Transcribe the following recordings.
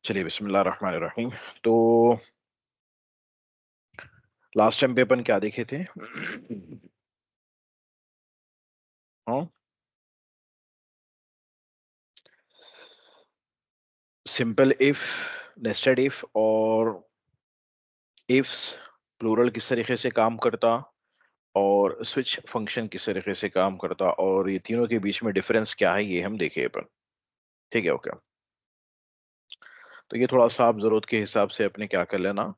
चलिए बिस्मिल्लाह रहमान रहीम। तो last time पे अपन क्या देखे थे? हाँ, सिंपल इफ, नेस्टेड इफ और इफ्स प्लूरल किस तरीके से काम करता, और स्विच फंक्शन किस तरीके से काम करता, और ये तीनों के बीच में डिफरेंस क्या है ये हम देखे अपन। ठीक है, ओके। तो ये थोड़ा सा आप जरूरत के हिसाब से अपने क्या कर लेना,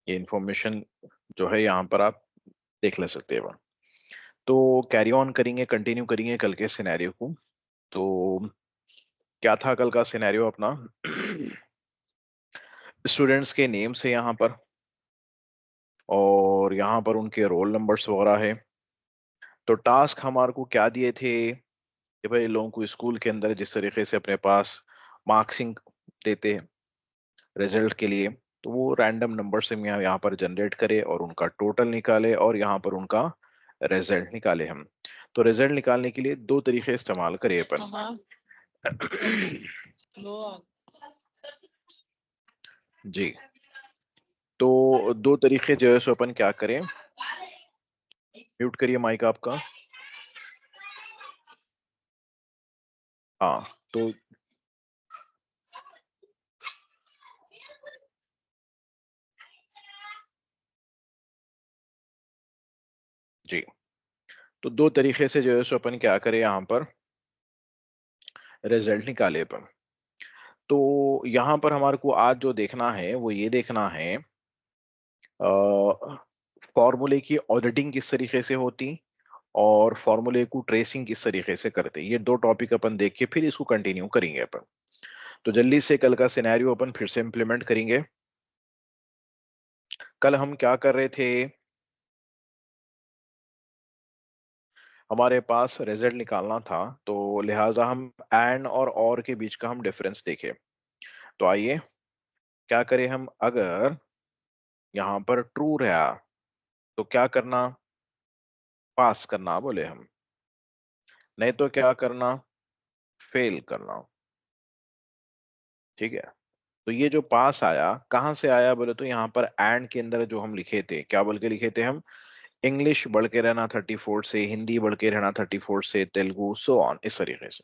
ये इंफॉर्मेशन जो है यहाँ पर आप देख ले सकते हैं। तो कैरी ऑन करेंगे, कंटिन्यू करेंगे कल के सिनेरियो को। तो क्या था कल का सिनेरियो अपना? स्टूडेंट्स के नेम से यहाँ पर, और यहाँ पर उनके रोल नंबर्स वगैरह है। तो टास्क हमारे को क्या दिए थे कि भाई लोगों को स्कूल के अंदर जिस तरीके से अपने पास मार्क्सिंग देते हैं रिजल्ट के लिए, तो वो रैंडम नंबर से यहाँ पर जनरेट करे और उनका टोटल निकाले और यहाँ पर उनका रिजल्ट निकाले हम। तो रिजल्ट निकालने के लिए दो तरीके इस्तेमाल करे अपन। जी, तो दो तरीके जो है सो अपन क्या करें, म्यूट करिए माइक आपका। हाँ, तो जी, तो दो तरीके से जो है सो अपन क्या करें यहाँ पर रिजल्ट निकाले अपन। तो यहाँ पर हमारे को आज जो देखना है वो ये देखना है फॉर्मूले की ऑडिटिंग किस तरीके से होती और फॉर्मूले को ट्रेसिंग किस तरीके से करते। ये दो टॉपिक अपन देख के फिर इसको कंटिन्यू करेंगे अपन। तो जल्दी से कल का सिनेरियो अपन फिर से इंप्लीमेंट करेंगे। कल हम क्या कर रहे थे, हमारे पास रिजल्ट निकालना था, तो लिहाजा हम एंड और के बीच का हम डिफरेंस देखें। तो आइए क्या करें हम, अगर यहाँ पर ट्रू रहा तो क्या करना, पास करना बोले हम, नहीं तो क्या करना, फेल करना। ठीक है, तो ये जो पास आया कहाँ से आया बोले तो यहाँ पर एंड के अंदर जो हम लिखे थे, क्या बोल के लिखे थे हम, इंग्लिश बढ़ के रहना 34 से, हिंदी बढ़ के रहना 34 से, तेलुगु सो ऑन, इस तरीके से।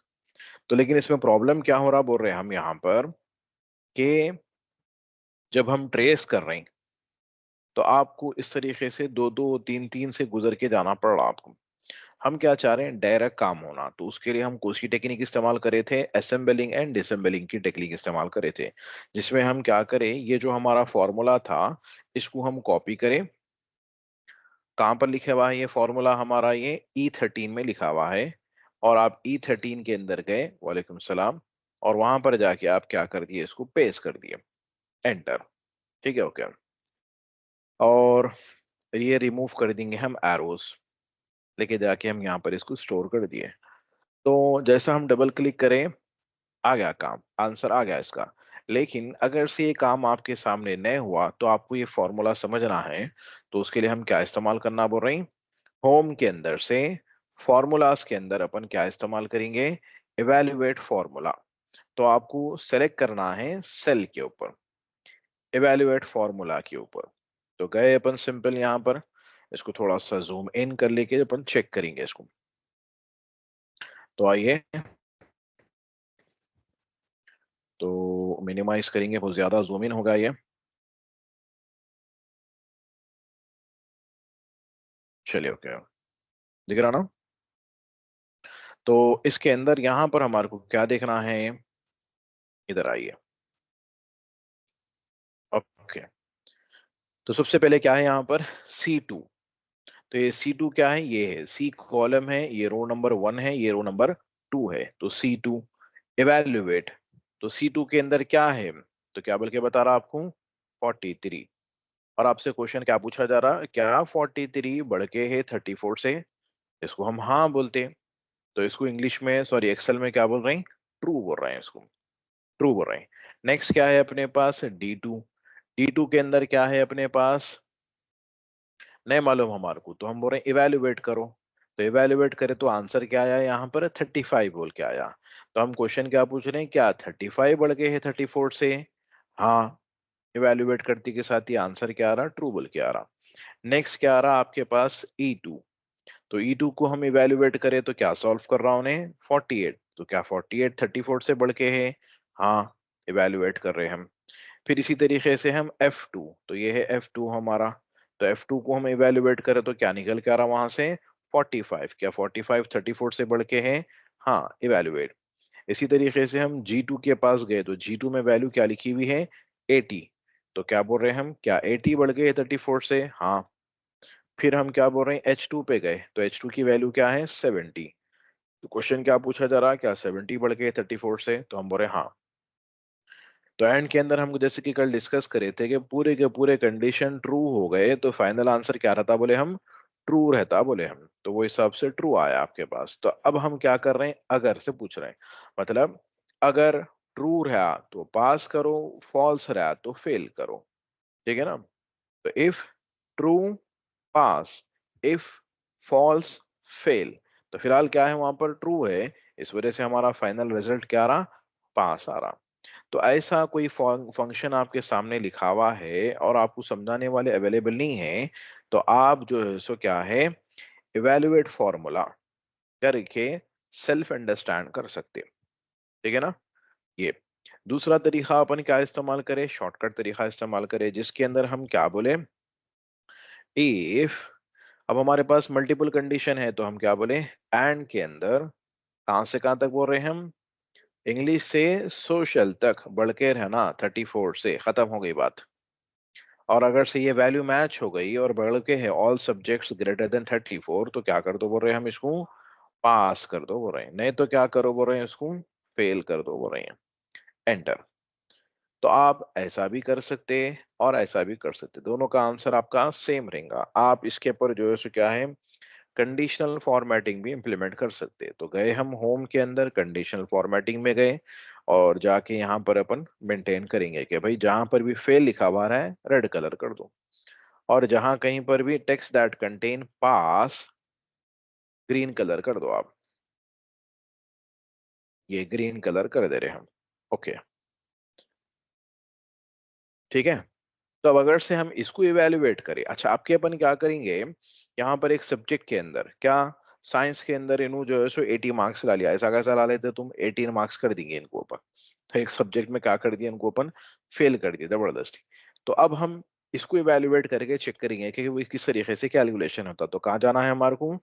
तो लेकिन इसमें प्रॉब्लम क्या हो रहा बोल रहे हैं हम यहाँ पर कि जब हम ट्रेस कर रहे हैं तो आपको इस तरीके से दो दो तीन तीन से गुजर के जाना पड़ रहा आपको। हम क्या चाह रहे हैं, डायरेक्ट काम होना, तो उसके लिए हम कौन सी टेक्निक इस्तेमाल करे थे, असेंबलिंग एंड डिसेंबलिंग की टेक्निक इस्तेमाल करे थे। जिसमें हम क्या करें, ये जो हमारा फॉर्मूला था इसको हम कॉपी करें। कहाँ पर लिखा हुआ है ये फॉर्मूला हमारा, ये E13 में लिखा हुआ है। और आप E13 के अंदर गए, वालेकुम सलाम, और वहां पर जाके आप क्या कर दिए, इसको पेस्ट कर दिए, एंटर। ठीक है, ओके। और ये रिमूव कर देंगे हम एरोज, लेके जाके हम यहाँ पर इसको स्टोर कर दिए। तो जैसा हम डबल क्लिक करें, आ गया काम, आंसर आ गया इसका। लेकिन अगर से ये काम आपके सामने नहीं हुआ तो आपको ये फॉर्मूला समझना है। तो उसके लिए हम क्या इस्तेमाल करना बोल रहे हैं, होम के अंदर से फॉर्मूलाज के अंदर अपन क्या इस्तेमाल करेंगे, इवेल्युएट फॉर्मूला। तो आपको सेलेक्ट करना है सेल के ऊपर, इवेल्युएट फॉर्मूला के ऊपर। तो गए अपन सिंपल यहाँ पर, इसको थोड़ा सा जूम इन कर लेके अपन चेक करेंगे इसको। तो आइए, तो मिनिमाइज करेंगे, बहुत ज्यादा जूम इन होगा ये। चलिए, ओके, दिख रहा ना? तो इसके अंदर यहाँ पर हमारे को क्या देखना है, इधर आइए। ओके, तो सबसे पहले क्या है यहाँ पर, C2। तो ये C2 क्या है, ये है C कॉलम है, ये रो नंबर 1 है, ये रो नंबर 2 है, तो C2। इवेल्युएट, तो C2 के अंदर क्या है, तो क्या बोल के बता रहा आपको, 43। और आपसे क्वेश्चन क्या पूछा जा रहा है, क्या 43 बढ़ के है 34 से, इसको हम हाँ बोलते हैं। तो इसको इंग्लिश में, सॉरी एक्सेल में क्या बोल रहे हैं, ट्रू बोल रहे हैं इसको, ट्रू बोल रहे हैं। नेक्स्ट क्या है अपने पास, D2। D2 के अंदर क्या है अपने पास, नहीं मालूम हमारे को, तो हम बोल रहे हैं इवेल्युएट करो। तो इवेल्युएट करें तो आंसर क्या आया यहाँ पर, 35 बोल के आया। तो हम क्वेश्चन क्या पूछ रहे हैं, क्या 35 बढ़ गए हैं 34 से? हाँ, इवेल्युएट करते के साथ ही आंसर क्या आ रहा, ट्रू बोल के आ रहा। नेक्स्ट क्या आ रहा आपके पास, E2। तो E2 को हम इवेल्युएट करें तो क्या सॉल्व कर रहा हूँ उन्हें, 48। तो क्या 48 34 से बढ़ के है? हाँ, इवेल्युएट कर रहे हैं हम। फिर इसी तरीके से हम F2, तो ये है F2 हमारा। तो F2 को हम इवेल्युएट करें तो क्या निकल के आ रहा वहां से, 45। क्या 45 34 से बढ़ के है? हाँ, इवेल्युएट। इसी तरीके से हम G2 के पास गए तो G2 में वैल्यू क्या लिखी हुई है, 80। तो क्या बोल रहे हैं हम, क्या 80 बढ़ गए 34 से? हाँ। फिर हम क्या बोल रहे हैं, H2 पे गए तो H2 की वैल्यू क्या है, 70। तो क्वेश्चन क्या पूछा जा रहा है, क्या 70 बढ़ गए 34 से? तो हम बोल रहे हैं हाँ। तो एंड के अंदर हम जैसे कि कल डिस्कस करे थे कि पूरे के पूरे कंडीशन ट्रू हो गए तो फाइनल आंसर क्या रहता, बोले हम ट्रू रहता, बोले हम। तो वो हिसाब से ट्रू आया आपके पास। तो अब हम क्या कर रहे हैं, अगर से पूछ रहे हैं। मतलब अगर ट्रू रहा तो पास करो, फॉल्स रहा तो फेल करो। ठीक है ना? तो if true pass, if false fail. तो फिलहाल क्या है वहां पर, ट्रू है। इस वजह से हमारा फाइनल रिजल्ट क्या आ रहा, पास आ रहा। तो ऐसा कोई फंक्शन आपके सामने लिखा हुआ है और आपको समझाने वाले अवेलेबल नहीं है, तो आप जो है सो क्या है, इवेल्युएट फॉर्मूला करके सेल्फ अंडरस्टैंड कर सकते हैं। ठीक है ना? ये दूसरा तरीका अपन क्या इस्तेमाल करें, शॉर्टकट तरीका इस्तेमाल करें, जिसके अंदर हम क्या बोले, इफ, अब हमारे पास मल्टीपल कंडीशन है तो हम क्या बोले, एंड के अंदर कहां से कहां तक बोल रहे हैं हम, इंग्लिश से सोशल तक बढ़ के रहना 34 से, खत्म हो गई बात। और अगर से ये वैल्यू मैच हो गई और बढ़ के है ऑल सब्जेक्ट्स ग्रेटर देन 34, तो क्या कर दो बोल रहे हैं हम इसको, पास कर दो बोल रहे हैं। नहीं तो क्या करो बोल रहे हैं, इसको फेल कर दो बोल रहे हैं। एंटर। तो आप ऐसा भी कर सकते हैं और ऐसा भी कर सकते हैं, दोनों का आंसर आपका सेम रहेगा। आप इसके ऊपर जो है सो क्या है, कंडीशनल फॉर्मेटिंग भी इंप्लीमेंट कर सकते हैं। तो गए हम होम के अंदर, कंडीशनल फॉर्मेटिंग में गए और जाके यहाँ पर अपन मेंटेन करेंगे कि भाई जहां पर भी फेल लिखा हुआ है रेड कलर कर दो, और जहां कहीं पर भी text that contain pass green colour कर दो आप। ये ग्रीन कलर कर दे रहे हैं हम। ओके, ठीक है। तो अब अगर से हम इसको इवेल्युएट करें, अच्छा आपके अपन क्या करेंगे, यहाँ पर एक सब्जेक्ट के अंदर क्या, साइंस के अंदर इन्हों जो है सो 80 मार्क्स ला लिया, ऐसा कैसा ला लेते तुम, 18 मार्क्स कर देंगे इनको अपन। तो एक सब्जेक्ट में क्या कर दिया इनको अपन, फेल कर दिया जबरदस्ती। तो अब हम इसको इवेल्युएट करके चेक करेंगे कि वो किस तरीके से कैलकुलेशन होता। तो कहाँ जाना है हमारे को,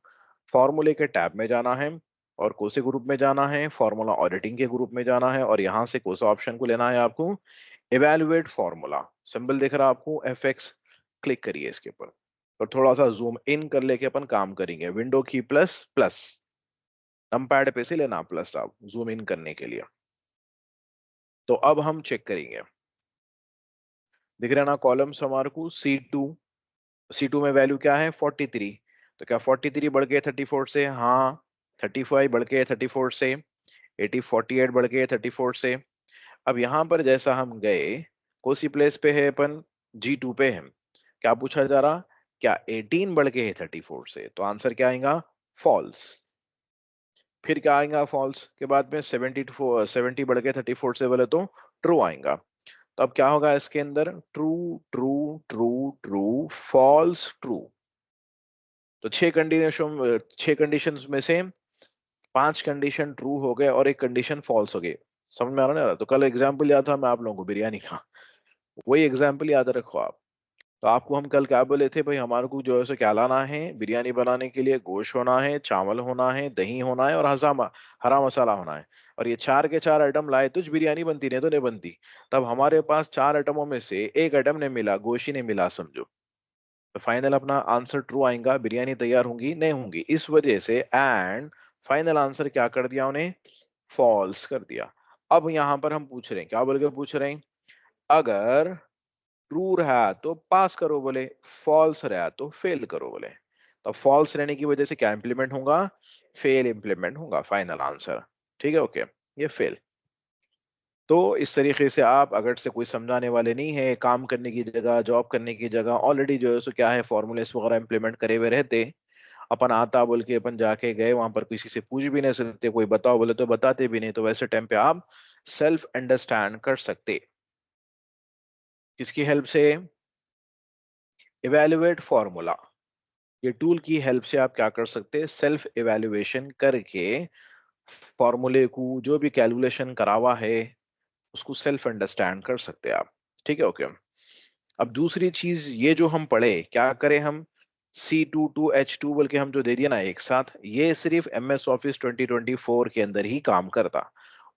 फॉर्मूले के टैब में जाना है, और कौन से ग्रुप में जाना है, फॉर्मूला ऑडिटिंग के ग्रुप में जाना है, और यहाँ से कौन सा ऑप्शन को लेना है आपको, इवेल्युएट फॉर्मूला। सिंबल दिख रहा है आपको FX, क्लिक करिए इसके ऊपर और थोड़ा सा जूम इन कर लेके अपन काम करेंगे, विंडो की प्लस प्लस, नमपैड पे से लेना प्लस आप जूम इन करने के लिए। तो अब हम चेक करेंगे, दिख रहा है ना कॉलम्स हमारे को, C2 में वैल्यू क्या है 43। तो क्या 43 बढ़ गए 34 से? हाँ। 35 बढ़ गए 34 से, 48 बढ़ गए 34 से। अब यहाँ पर जैसा हम गए, कोसी प्लेस पे है अपन, G2 पे है, क्या पूछा जा रहा, क्या 18 बढ़ के है 34 से? तो आंसर क्या आएगा, फॉल्स। फिर क्या आएगा फॉल्स के बाद में, 70 बढ़ के 34 से बोले तो ट्रू आएगा। तो अब क्या होगा इसके अंदर, true true true true false true. तो 6 कंडीशन में से 5 कंडीशन ट्रू हो गए और एक कंडीशन फॉल्स हो गई। समझ में आ रहा है ना? तो कल एग्जाम्पल याद था मैं आप लोगों को बिरयानी का, वही एग्जाम्पल याद रखो आप। तो आपको हम कल क्या बोले थे भाई, हमारे को जो है सो क्या लाना है बिरयानी बनाने के लिए, गोश्त होना है, चावल होना है, दही होना है और हरा मसाला होना है। और ये 4 के 4 आइटम लाए तो बिरयानी बनती, नहीं तो नहीं बनती। तब हमारे पास 4 आइटमों में से एक आइटम ने मिला, गोश्त ही नहीं मिला समझो। तो फाइनल अपना आंसर ट्रू आएगा, बिरयानी तैयार होंगी नहीं होंगी, इस वजह से एंड फाइनल आंसर क्या कर दिया उन्हें, फॉल्स कर दिया। अब यहाँ पर हम पूछ रहे हैं, क्या बोल के पूछ रहे हैं, अगर ट्रू रहा तो पास करो बोले, फॉल्स रहा तो फेल करो बोले। तो फॉल्स रहने की वजह से क्या इंप्लीमेंट होगा, फेल इंप्लीमेंट होगा फाइनल आंसर। ठीक है, ओके, ये फेल। तो इस तरीके से आप अगर से कोई समझाने वाले नहीं है, काम करने की जगह, जॉब करने की जगह ऑलरेडी जो है सो क्या है फॉर्मूलेस वगैरह इंप्लीमेंट करे हुए रहते, अपन आता बोल के अपन जाके गए वहां पर, किसी से पूछ भी नहीं सकते, कोई बताओ बोले तो बताते भी नहीं, तो वैसे टाइम पे आप सेल्फ अंडरस्टैंड कर सकते। किसकी हेल्प से? इवेल्युएट फॉर्मूला, ये टूल की हेल्प से आप क्या कर सकते हैं, सेल्फ इवेल्युएशन करके फॉर्मूले को जो भी कैलकुलेशन करा हुआ है उसको सेल्फ अंडरस्टैंड कर सकते हैं आप। ठीक है, ओके। अब दूसरी चीज, ये जो हम पढ़े क्या करें हम, C22H2 बोल के हम जो दे दिया ना एक साथ, ये सिर्फ MS ऑफिस 2024 के अंदर ही काम करता।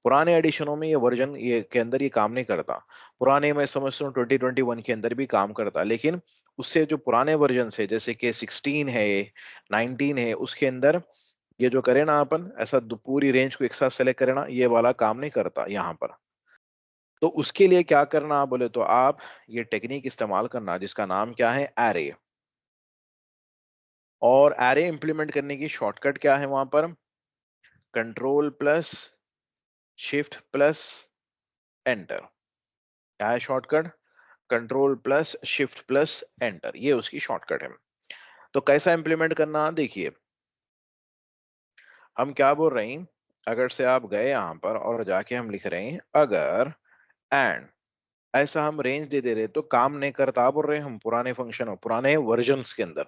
पुराने एडिशनों में ये वर्जन ये के अंदर ये काम नहीं करता। पुराने मैं समझता हूँ 2021 के अंदर भी काम करता, लेकिन उससे जो पुराने वर्जन है जैसे कि 16 है, 19 है, उसके अंदर ये जो करे ना अपन ऐसा पूरी रेंज को एक साथ सेलेक्ट करे ना, ये वाला काम नहीं करता यहाँ पर। तो उसके लिए क्या करना बोले तो आप ये टेक्निक इस्तेमाल करना जिसका नाम क्या है, एरे। और एरे इंप्लीमेंट करने की शॉर्टकट क्या है वहां पर, control plus shift plus enter. क्या है shortcut, control plus shift plus enter, ये उसकी शॉर्टकट है। तो कैसा इंप्लीमेंट करना देखिए, हम क्या बोल रहे हैं, अगर से आप गए यहां पर और जाके हम लिख रहे हैं अगर एंड, ऐसा हम रेंज दे रहे तो काम नहीं करता बोल रहे हैं हम, पुराने फंक्शन पुराने वर्जन्स के अंदर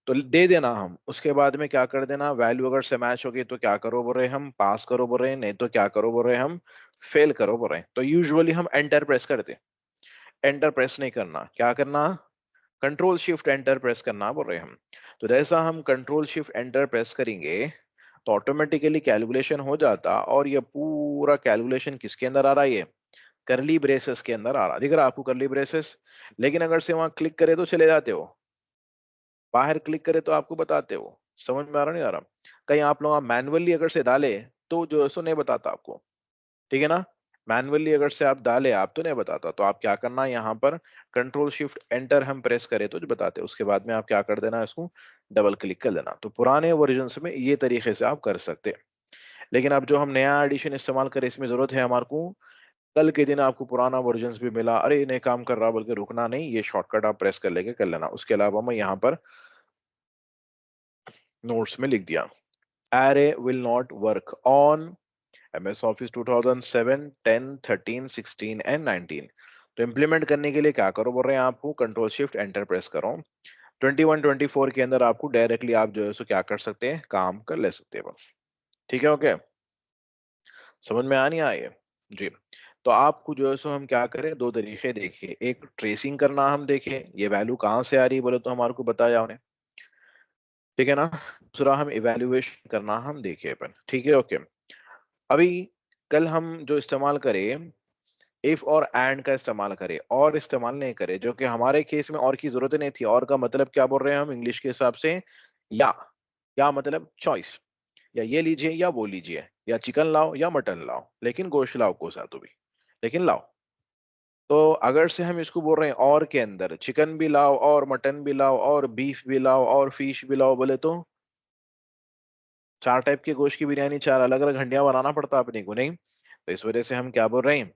तो दे देना हम, उसके बाद में क्या कर देना, वैल्यू अगर से मैच होगी तो क्या करो बोल रहे हैं हम, पास करो बोल रहे हैं, नहीं तो क्या करो बोल रहे हैं हम, फेल करो बोल रहे हैं। तो यूजुअली हम एंटर प्रेस करते, एंटर प्रेस नहीं करना, क्या करना, कंट्रोल शिफ्ट एंटर प्रेस करना बोल रहे हैं हम। तो जैसा हम कंट्रोल शिफ्ट एंटर प्रेस करेंगे तो ऑटोमेटिकली कैलकुलेशन हो जाता, और ये पूरा कैलकुलेशन किसके अंदर आ रहा है, ये करली ब्रेसेस के अंदर आ रहा, दिख रहा है आपको करली ब्रेसेस। लेकिन अगर से वहां क्लिक करे तो चले जाते हो, बाहर क्लिक करे तो आपको बताते हो। समझ में आ रहा नहीं आ रहा, कहीं आप लोग मैनुअली अगर से डाले तो जो है सो नहीं बताता आपको, ठीक है ना। मैनुअली अगर से आप डाले आप तो नहीं बताता, तो आप क्या करना यहाँ पर, कंट्रोल शिफ्ट एंटर हम प्रेस करें तो जो बताते हैं, उसके बाद में आप क्या कर देना, इसको डबल क्लिक कर देना। तो पुराने वर्जन में ये तरीके से आप कर सकते हैं। लेकिन अब जो हम नया एडिशन इस्तेमाल करें इसमें जरूरत है हमारे को, कल के दिन आपको पुराना वर्जन भी मिला, अरे ये नहीं काम कर रहा बोल के रुकना नहीं, ये शॉर्टकट आप प्रेस कर लेके कर लेना। उसके अलावा मैं यहाँ पर नोट्स में लिख दिया, array will not work on MS Office 2007, 10, 13, 16 and 19। तो इम्प्लीमेंट करने के लिए क्या करो बोल रहे हैं आपको, कंट्रोल शिफ्ट एंटर प्रेस करो। 21, 24 के अंदर आपको डायरेक्टली आप जो है सो क्या कर सकते हैं, काम कर ले सकते हैं बस। ठीक है, ओके। समझ में आ नहीं आए जी। तो आपको जो है सो हम क्या करें, दो तरीके देखिए, एक ट्रेसिंग करना हम देखें ये वैल्यू कहाँ से आ रही है बोले तो हमारे को बताया उन्हें, ठीक है ना। दूसरा हम इवेल्युएशन करना हम देखें अपन, ठीक है, ओके। अभी कल हम जो इस्तेमाल करें, इफ और एंड का इस्तेमाल करें, और इस्तेमाल नहीं करें, जो कि हमारे केस में और की जरूरत नहीं थी। और का मतलब क्या बोल रहे हैं हम इंग्लिश के हिसाब से, या या मतलब चॉइस, या ये लीजिए या वो लीजिए, या चिकन लाओ या मटन लाओ, लेकिन गोश्त लाओ को साथ भी, लेकिन लाओ। तो अगर से हम इसको बोल रहे हैं और के अंदर चिकन भी लाओ और मटन भी लाओ और बीफ भी लाओ और फिश भी लाओ बोले तो चार टाइप के गोश्त की बिरयानी, चार अलग अलग हंडिया बनाना पड़ता अपने को, नहीं। तो इस वजह से हम क्या बोल रहे हैं,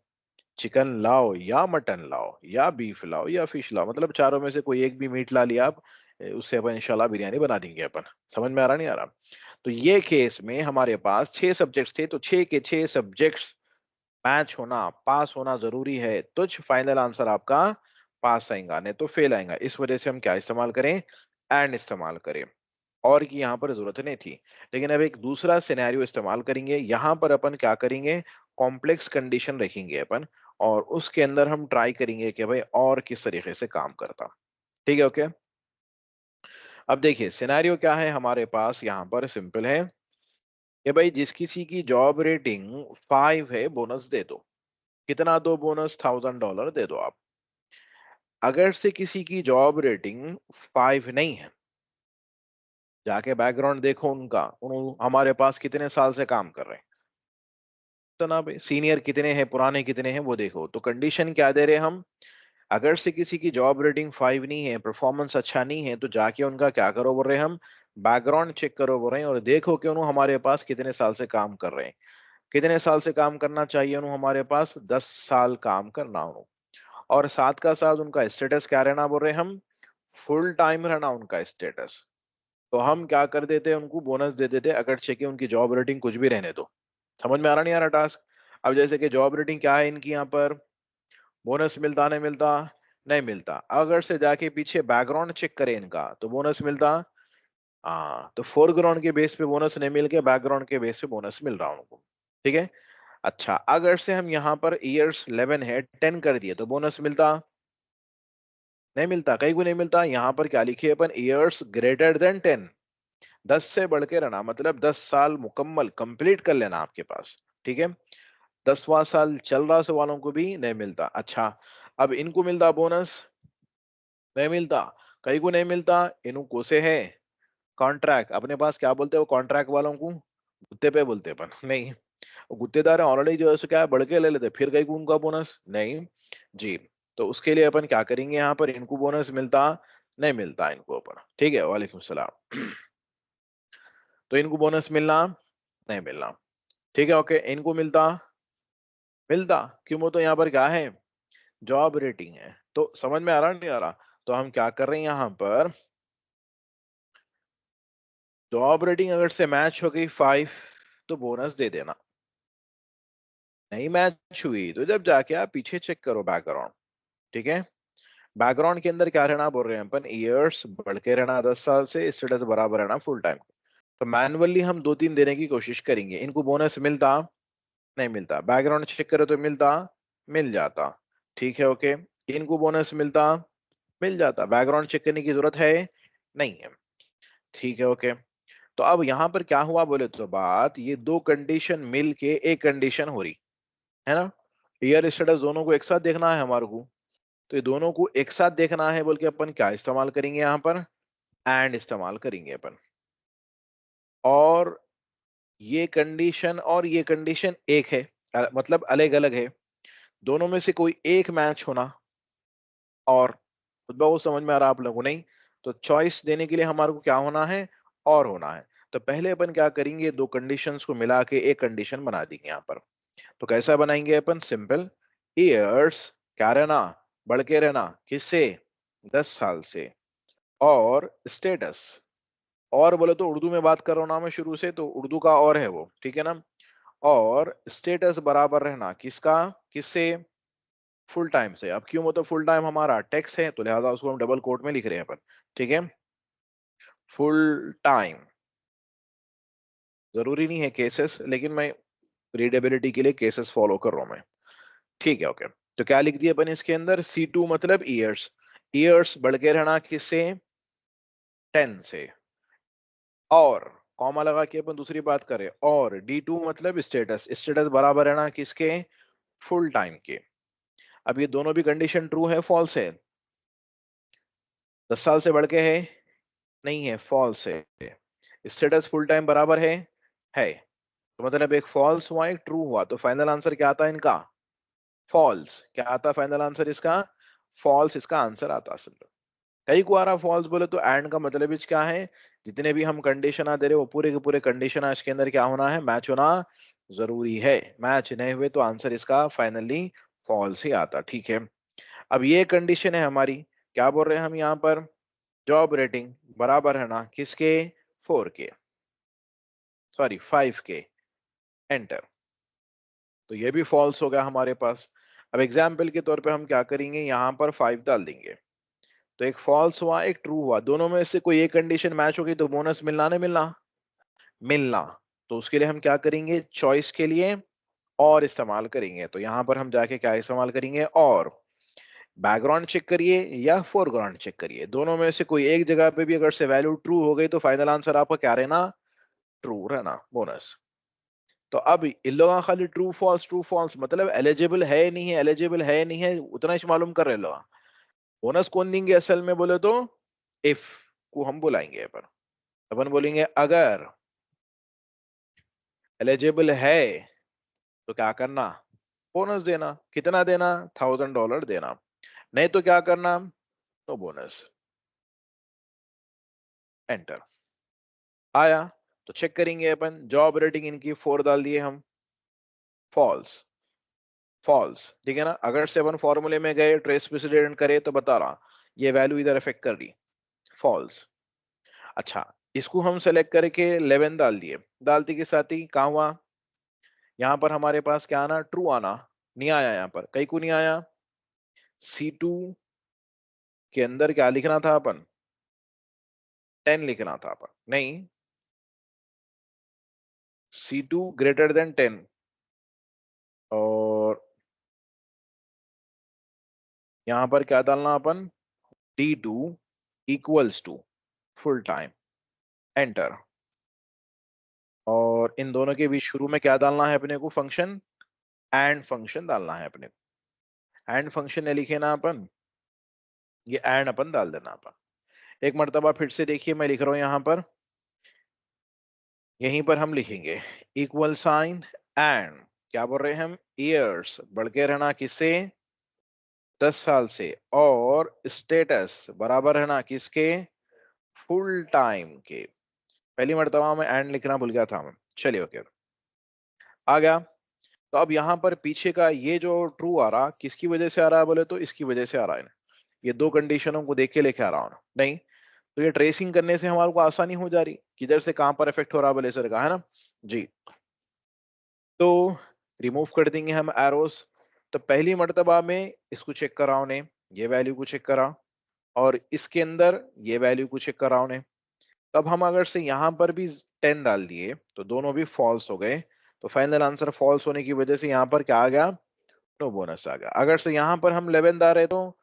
चिकन लाओ या मटन लाओ या बीफ लाओ या फिश लाओ, मतलब चारों में से कोई एक भी मीट ला लिया आप, उससे अपन इंशाल्लाह बिरयानी बना देंगे अपन। समझ में आ रहा नहीं आ रहा। तो ये केस में हमारे पास 6 सब्जेक्ट्स थे, तो 6 के 6 सब्जेक्ट्स मैच होना, पास होना जरूरी है, तो फाइनल आंसर आपका पास आएगा, नहीं तो फेल आएगा। इस वजह से हम क्या इस्तेमाल करें, एंड इस्तेमाल करें, और की यहाँ पर जरूरत नहीं थी। लेकिन अब एक दूसरा सिनेरियो इस्तेमाल करेंगे, यहाँ पर अपन क्या करेंगे, कॉम्प्लेक्स कंडीशन रखेंगे अपन, और उसके अंदर हम ट्राई करेंगे कि भाई और किस तरीके से काम करता। ठीक है, ओके। अब देखिए सिनेरियो क्या है हमारे पास, यहाँ पर सिंपल है कि भाई जिस किसी की जॉब रेटिंग 5 है बोनस दे दो। कितना दो बोनस, $1000 दे दो आप। अगर से किसी की जॉब रेटिंग 5 नहीं है, जाके बैकग्राउंड देखो उनका, हमारे पास कितने साल से काम कर रहे हैं, तो ना भाई सीनियर कितने हैं पुराने कितने हैं वो देखो। तो कंडीशन क्या दे रहे हैं हम, अगर से किसी की जॉब रेटिंग 5 नहीं है, परफॉर्मेंस अच्छा नहीं है, तो जाके उनका क्या करो बोल रहे हैं हम, बैकग्राउंड चेक करो बोल रहे हैं, और देखो कि उन्होंने हमारे पास कितने साल से काम कर रहे हैं। कितने साल से काम करना चाहिए उन्होंने हमारे पास, 10 साल काम करना उन्होंने। और साथ का साथ उनका स्टेटस क्या रहना बोल रहे हैं हम, फुल टाइम रहना उनका स्टेटस। तो हम क्या कर देते हैं, उनको बोनस दे देते हैं अगर चेक उनकी जॉब रेटिंग कुछ भी रहने दो। समझ में आ रहा नहीं आ रहा टास्क? अब जैसे कि जॉब रेटिंग क्या है इनकी, यहाँ पर बोनस मिलता नहीं मिलता? नहीं मिलता। अगर से जाके पीछे बैकग्राउंड चेक करें इनका तो बोनस मिलता। हाँ, तो फोरग्राउंड के बेस पे बोनस नहीं मिल के बैकग्राउंड के बेस पे बोनस मिल रहा उनको। ठीक है। अच्छा, अगर से हम यहाँ पर ईयर्स 11 है 10 कर दिए तो बोनस मिलता नहीं मिलता? कहीं को नहीं मिलता। यहाँ पर क्या लिखिए अपन, ईयर्स ग्रेटर देन 10, 10 से बढ़ के रहना, मतलब 10 साल मुकम्मल कंप्लीट कर लेना आपके पास। ठीक है। 10वां साल चल रहा, सो वालों को भी नहीं मिलता। अच्छा, अब इनको मिलता बोनस? नहीं मिलता। कहीं को नहीं मिलता। इनको से है कॉन्ट्रैक्ट, अपने पास क्या बोलते हैं वो कॉन्ट्रैक्ट वालों को, गुत्ते पे बोलते हैं अपन नहीं, वो गुत्तेदार है ऑलरेडी, जो है सो क्या है बढ़ के ले लेते, फिर कहीं को उनका बोनस नहीं जी। तो उसके लिए अपन क्या करेंगे, यहाँ पर इनको बोनस मिलता नहीं मिलता इनको अपन। ठीक है, वालेकुम सलाम। तो इनको बोनस मिलना नहीं मिलना। ठीक है, ओके। इनको मिलता मिलता, क्यों? वो तो यहाँ पर क्या है, जॉब रेटिंग है। तो समझ में आ रहा नहीं आ रहा? तो हम क्या कर रहे हैं यहाँ पर, जॉब रेटिंग अगर से मैच हो गई 5 तो बोनस दे देना। नहीं मैच हुई तो जब जाके आप पीछे चेक करो बैकग्राउंड। ठीक है। बैकग्राउंड के अंदर क्या रहना बोल रहे हैं अपन, ईयर्स बढ़ के रहना 10 साल से, स्टेटस बराबर रहना फुल टाइम। तो मैनुअली हम 2-3 देने की कोशिश करेंगे। इनको बोनस मिलता नहीं मिलता? बैकग्राउंड चेक करो तो मिलता मिल जाता। ठीक है, ओके। इनको बोनस मिलता मिल जाता, बैकग्राउंड चेक करने की जरूरत है नहीं है। ठीक है, ओके। तो अब यहाँ पर क्या हुआ बोले तो, बात ये दो कंडीशन मिल के एक कंडीशन हो रही है ना। ईयर स्टेटस दोनों को एक साथ देखना है हमारे को। तो ये दोनों को एक साथ देखना है बोल के अपन क्या इस्तेमाल करेंगे यहाँ पर, एंड इस्तेमाल करेंगे अपन। और ये कंडीशन और ये कंडीशन एक है, मतलब अलग अलग है। दोनों में से कोई एक मैच होना, और वो समझ में आ रहा आप लोगों को नहीं? तो चॉइस देने के लिए हमारे को क्या होना है, और होना है। तो पहले अपन क्या करेंगे, दो कंडीशंस को मिला के एक कंडीशन बना देंगे यहाँ पर। तो कैसा बनाएंगे अपन, सिंपल, ईयर्स क्या रहना, बढ़ के रहना, किससे, 10 साल से, और स्टेटस, और बोले तो उर्दू में बात कर रहा हूं ना मैं शुरू से, तो उर्दू का और है वो, ठीक है ना। और स्टेटस बराबर रहना किसका, किससे, फुल टाइम से। अब क्यों, वो तो फुल टाइम हमारा टेक्स है तो लिहाजा उसको हम डबल कोट में लिख रहे हैं अपन। ठीक है, फुल टाइम। जरूरी नहीं है केसेस, लेकिन मैं रीडेबिलिटी के लिए केसेस फॉलो कर रहा हूं मैं। ठीक है, ओके। तो क्या लिख दिया अपन इसके अंदर, C2 मतलब ईयर्स, ईयर्स बढ़ के रहना किससे, 10 से, और कॉमा लगा के अपन दूसरी बात करें, और D2 मतलब स्टेटस, स्टेटस बराबर रहना किसके, फुल टाइम के। अब ये दोनों भी कंडीशन ट्रू है फॉल्स है, 10 साल से बढ़ के है नहीं है, फॉल्स है। स्टेटस फुल टाइम बराबर है। तो मतलब एक फॉल्स हुआ एक ट्रू हुआ, तो फाइनल आंसर क्या आता है इनका, फॉल्स। क्या आता है फाइनल आंसर इसका, फॉल्स इसका आंसर आता है। कई को आ रहा फॉल्स बोले तो एंड का मतलब ही क्या है, जितने भी हम कंडीशन दे रहे हो वो पूरे के पूरे कंडीशन इसके अंदर क्या होना है, मैच होना जरूरी है। मैच नहीं हुए तो आंसर इसका फाइनली फॉल्स ही आता। ठीक है। अब ये कंडीशन है हमारी, क्या बोल रहे हैं हम यहाँ पर, जॉब रेटिंग बराबर है ना किसके, 4 के, सॉरी 5 के, एंटर। तो ये भी फॉल्स हो गया हमारे पास। अब एग्जाम्पल के तौर पे हम क्या करेंगे, यहाँ पर 5 डाल देंगे। तो एक फॉल्स हुआ एक ट्रू हुआ, दोनों में से कोई एक कंडीशन मैच होगी तो बोनस मिलना नहीं मिलना, मिलना। तो उसके लिए हम क्या करेंगे, चॉइस के लिए और इस्तेमाल करेंगे। तो यहाँ पर हम जाके क्या इस्तेमाल करेंगे, और बैकग्राउंड चेक करिए या फोरग्राउंड चेक करिए, दोनों में से कोई एक जगह पे भी अगर से वैल्यू ट्रू हो गई तो फाइनल आंसर आपका क्या रहना, ट्रू रहना, बोनस। तो अब इन लोगों का खाली ट्रू फॉल्स मतलब एलिजिबल है नहीं है, एलिजिबल है नहीं है उतना ही मालूम कर रहे लोग। बोनस कौन देंगे असल में बोले तो, इफ को हम बुलाएंगे अपन। अपन बोलेंगे अगर एलिजिबल है तो क्या करना, बोनस देना। कितना देना, $1000 देना। नहीं तो क्या करना, नो बोनस, एंटर। आया तो चेक करेंगे अपन, जॉब रेटिंग इनकी 4 डाल दिए हम, फॉल्स, फॉल्स। ठीक है ना। अगर से अपन फॉर्मूले में गए ट्रेस प्रेसिडेंट करे तो बता रहा ये वैल्यू इधर इफेक्ट कर रही, फॉल्स। अच्छा, इसको हम सेलेक्ट करके 11 डाल दिए, डालते के साथ ही कहाँ हुआ, यहाँ पर हमारे पास क्या आना, ट्रू आना, नहीं आया यहाँ पर, कहीं को नहीं आया। C2 के अंदर क्या लिखना था अपन, 10 लिखना था अपन, नहीं, C2 ग्रेटर देन 10, और यहाँ पर क्या डालना अपन, D2 equals to full time, enter. और इन दोनों के बीच शुरू में क्या डालना है अपने को, फंक्शन, एंड फंक्शन डालना है अपने को। एंड फंक्शन ने लिखे ना अपन, ये एंड अपन डाल देना अपन। एक मर्तबा फिर से देखिए, मैं लिख रहा हूं यहाँ पर, यहीं पर हम लिखेंगे इक्वल साइन एंड, क्या बोल रहे हैं हम, ईयर्स बढ़ के रहना किससे, 10 साल से, और स्टेटस बराबर है ना किसके, फुल टाइम के। पहली मर्तबा में एंड लिखना भूल गया था मैं, चलिए ओके, आ गया। तो अब यहाँ पर पीछे का ये जो ट्रू आ रहा, किसकी वजह से आ रहा है बोले तो, इसकी वजह से आ रहा है। ये दो कंडीशनों को देख के लेके आ रहा हूँ नहीं, तो ये ट्रेसिंग करने से हमारे को आसानी हो जा रही, किधर से कहां पर इफेक्ट हो रहा है बोले सर का, है ना जी। तो रिमूव कर देंगे हम एरोस। तो पहली मर्तबा में इसको चेक करा उन्हें, ये वैल्यू को चेक करा, और इसके अंदर ये वैल्यू को चेक करा उन्हें। तब हम अगर से यहाँ पर भी 10 डाल दिए तो दोनों भी फॉल्स हो गए, तो फाइनल आंसर फॉल्स होने की वजह से यहाँ पर क्या आ गया, नो बोनस आ गया। अगर से यहाँ पर हम 11 डाल रहे तो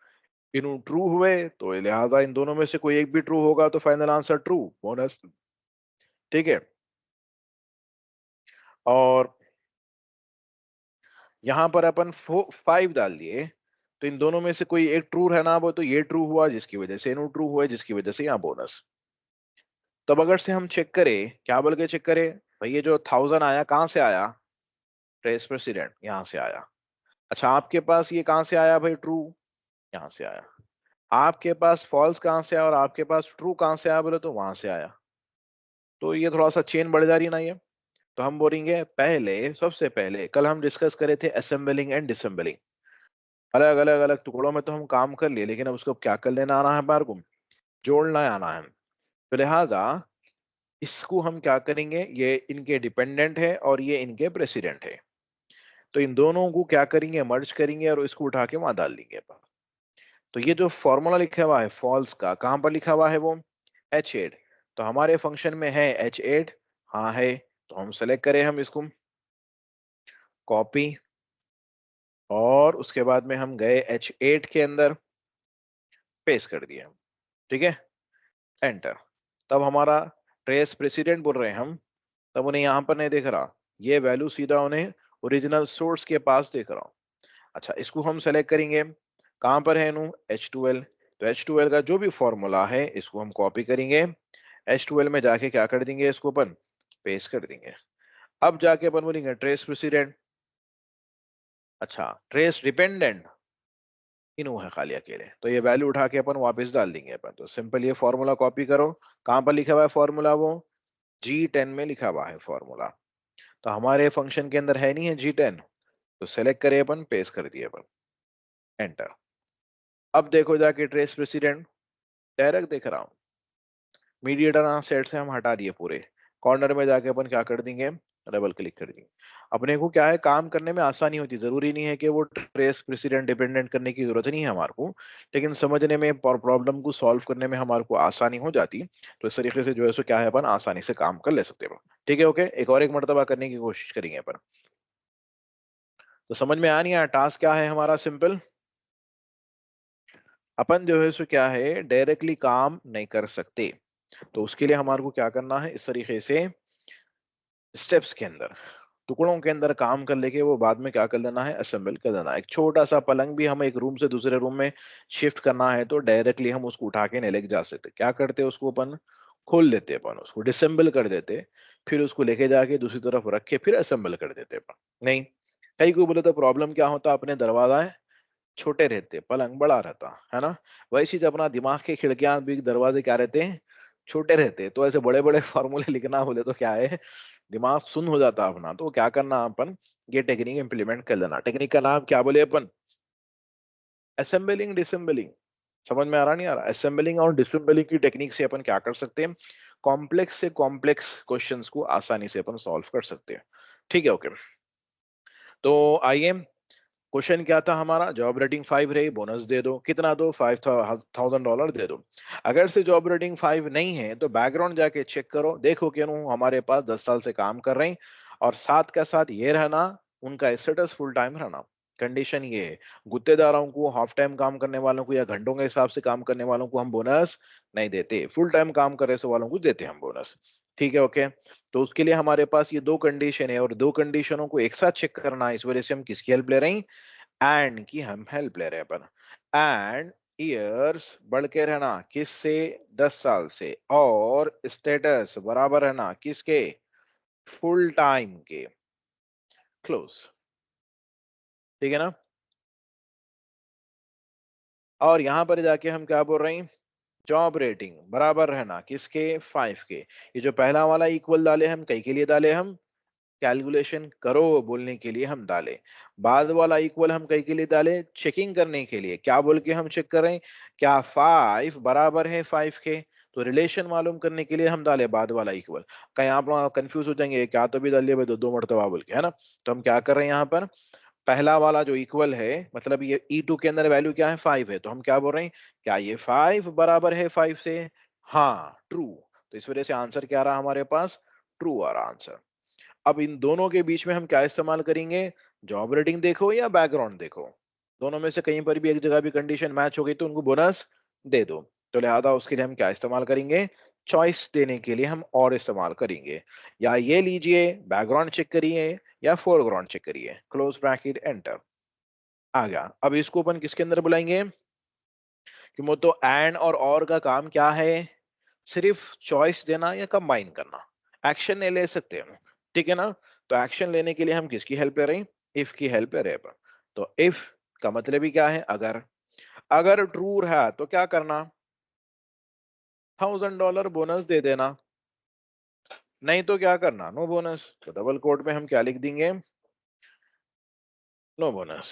इन ट्रू हुए, तो लिहाजा इन दोनों में से कोई एक भी ट्रू होगा तो फाइनल आंसर ट्रू, बोनस, ठीक है। और यहाँ पर अपन 5 डाल दिए, तो इन दोनों में से कोई एक ट्रू रहना, वो तो ये ट्रू हुआ जिसकी वजह से नो ट्रू हुआ, जिसकी वजह से यहाँ बोनस। तब अगर से हम चेक करें, क्या बोल के चेक करें, भाई ये जो 1000 आया कहाँ से आया, ट्रेस प्रेसिडेंट यहाँ से आया। अच्छा आपके पास ये कहाँ से आया भाई, ट्रू यहाँ से आया। आपके पास फॉल्स कहाँ से आया और आपके पास ट्रू कहाँ से आया बोले तो वहां से आया। तो ये थोड़ा सा चेन बढ़ जा रही ना ये। तो हम बोलेंगे पहले, सबसे पहले कल हम डिस्कस करे थे असेंबलिंग एंड डिसेंबलिंग, अलग अलग अलग टुकड़ों में तो हम काम कर लिए, लेकिन अब उसको क्या कर लेना आना है हमारे को, जोड़ना आना है। तो लिहाजा इसको हम क्या करेंगे, ये इनके डिपेंडेंट है और ये इनके प्रेसिडेंट है, तो इन दोनों को क्या करेंगे, मर्ज करेंगे और इसको उठा के वहां डाल देंगे। तो ये जो फॉर्मूला लिखा हुआ है फॉल्स का, कहां पर लिखा हुआ है वो, H8। तो हमारे फंक्शन में है H8, हाँ है, तो हम सेलेक्ट करें हम इसको, कॉपी, और उसके बाद में हम गए H8 के अंदर, पेस्ट कर दिया, ठीक है, एंटर। तब हमारा ट्रेस प्रेसिडेंट बोल रहे हैं हम, तब उन्हें यहाँ पर नहीं देख रहा, ये वैल्यू सीधा उन्हें ओरिजिनल सोर्स के पास देख रहा हूँ। अच्छा इसको हम सेलेक्ट करेंगे, कहां पर है नू, H12। तो H12 का जो भी फॉर्मूला है इसको हम कॉपी करेंगे, H12 में जाके क्या कर देंगे, इसको अपन पेस्ट कर देंगे। अब जाके अपन बोलेंगे ट्रेस प्रेसिडेंट, अच्छा ट्रेस डिपेंडेंट, इनू है खाली अकेले, तो ये वैल्यू उठा के अपन वापस डाल देंगे अपन। तो सिंपल ये फॉर्मूला कॉपी करो, कहां पर लिखा हुआ है फॉर्मूला, वो G10 में लिखा हुआ है फॉर्मूला। तो हमारे फंक्शन के अंदर है नहीं है G10, तो सेलेक्ट करे अपन, पेस्ट कर दिए अपन, एंटर। अब देखो जाके ट्रेस प्रेसिडेंट डायरेक्ट देख रहा हूँ, मीडिएटर सेट से हम हटा दिए पूरे, कॉर्नर में जाके अपन क्या कर देंगे, डबल क्लिक कर देंगे। अपने को क्या है, काम करने में आसानी होती, जरूरी नहीं है कि वो ट्रेस प्रेसिडेंट डिपेंडेंट करने की जरूरत नहीं है हमारे को, लेकिन समझने में, प्रॉब्लम को सॉल्व करने में हमारे को आसानी हो जाती। तो इस तरीके से जो है सो क्या है, अपन आसानी से काम कर ले सकते हैं। ठीक है ओके, एक और एक मर्तबा करने की कोशिश करेंगे अपन। तो समझ में आ नहीं आया, टास्क क्या है हमारा, सिंपल, अपन जो है सो क्या है डायरेक्टली काम नहीं कर सकते, तो उसके लिए हमारे को क्या करना है, इस तरीके से स्टेप्स के अंदर, टुकड़ों के अंदर काम कर लेके वो बाद में क्या कर देना है, असेंबल कर देना है। एक छोटा सा पलंग भी हम एक रूम से दूसरे रूम में शिफ्ट करना है तो डायरेक्टली हम उसको उठा के नहीं लेके जा सकते, क्या करते हैं उसको अपन खोल लेते हैं, अपन उसको डिसेंबल कर देते, फिर उसको लेके जाके दूसरी तरफ रख के फिर असेंबल कर देते अपन। नहीं, कहीं को बोले तो प्रॉब्लम क्या होता, अपने दरवाजा छोटे रहते, पलंग बड़ा रहता है ना, वही चीज अपना दिमाग के खिड़कियां भी दरवाजे क्या रहते हैं, छोटे रहते। तो ऐसे बड़े बड़े फॉर्मूले लिखना बोले तो क्या है, दिमाग सुन हो जाता अपना। तो क्या करना अपन, ये टेक्निक इंप्लीमेंट कर लेना। टेक्निक का नाम क्या बोले अपन, असेंबलिंग डिसेंबलिंग। समझ में आ रहा नहीं आ रहा, असेंबलिंग और डिसेंबलिंग की टेक्निक से अपन क्या कर सकते हैं, कॉम्प्लेक्स से कॉम्प्लेक्स क्वेश्चंस को आसानी से अपन सॉल्व कर सकते हैं। ठीक है, ओके। तो आइए, क्वेश्चन क्या था हमारा, जॉब रेटिंग 5 रही, बोनस दे दो, कितना दो, $5,000 दे दो। अगर से जॉब रेटिंग 5 नहीं है तो बैकग्राउंड जाके चेक करो, देखो कि हमारे पास 10 साल से काम कर रहे हैं, और साथ का साथ ये रहना, उनका स्टेटस फुल टाइम रहना। कंडीशन ये है, गुत्तेदारों को, हाफ टाइम काम करने वालों को या घंटों के हिसाब से काम करने वालों को हम बोनस नहीं देते, फुल टाइम काम कर रहे वालों को देते हैं हम बोनस। ठीक है, ओके। तो उसके लिए हमारे पास ये दो कंडीशन है, और दो कंडीशनों को एक साथ चेक करना है, इस वजह से हम किसकी हेल्प ले रहे हैं, एंड की हम हेल्प ले रहे हैं अपन। एंड ईयर्स बढ़ के रहना किससे, 10 साल से, और स्टेटस बराबर रहना किसके, फुल टाइम के। क्लोज। ठीक है ना। और यहां पर जाके हम क्या बोल रहे हैं, जॉब रेटिंग बराबर रहना किसके, 5 के। ये जो पहला वाला इक्वल डाले हम, कई के लिए डाले हम, कैलकुलेशन करो बोलने के लिए हम डाले। बाद वाला इक्वल हम कहीं के लिए डाले, चेकिंग करने के लिए, क्या बोल के हम चेक करें, क्या 5 बराबर है 5 के। तो रिलेशन मालूम करने के लिए हम डाले बाद वाला इक्वल। कहीं आप लोग कंफ्यूज हो जाएंगे, क्या तो भी डाल दिया भाई, दो दो मरतबा बोल के, है ना। तो हम क्या कर रहे हैं यहाँ पर, पहला वाला जो इक्वल है, मतलब ये E2 के अंदर वैल्यू क्या है, 5 है, तो हम क्या बोल रहे हैं, क्या ये 5 बराबर है 5 से। हाँ, ट्रू। तो इस वजह से आंसर क्या रहा हमारे पास, ट्रू आ रहा आंसर। अब इन दोनों के बीच में हम क्या इस्तेमाल करेंगे, जॉब रेटिंग देखो या बैकग्राउंड देखो, दोनों में से कहीं पर भी एक जगह भी कंडीशन मैच हो गई तो उनको बोनस दे दो। तो लिहाजा उसके लिए हम क्या इस्तेमाल करेंगे, चॉइस देने के लिए हम और इस्तेमाल करेंगे, या ये लीजिए बैकग्राउंड चेक करिए, या फोरग्राउंड चेक करिए, क्लोज ब्रैकेट एंटर। आ गया। अब इसको अपन किसके अंदर बुलाएंगे, कि वो तो एंड और का काम क्या है, सिर्फ चॉइस देना या कंबाइन करना, एक्शन नहीं ले सकते हम। ठीक है ना। तो एक्शन लेने के लिए हम किसकी हेल्प ले रहे हैं, इफ की हेल्प ले रहे हैं। तो इफ का मतलब ही क्या है, अगर। अगर ट्रू रहा तो क्या करना, $1,000 बोनस दे देना, नहीं तो क्या करना, नो बोनस। तो डबल कोट में हम क्या लिख देंगे, नो बोनस।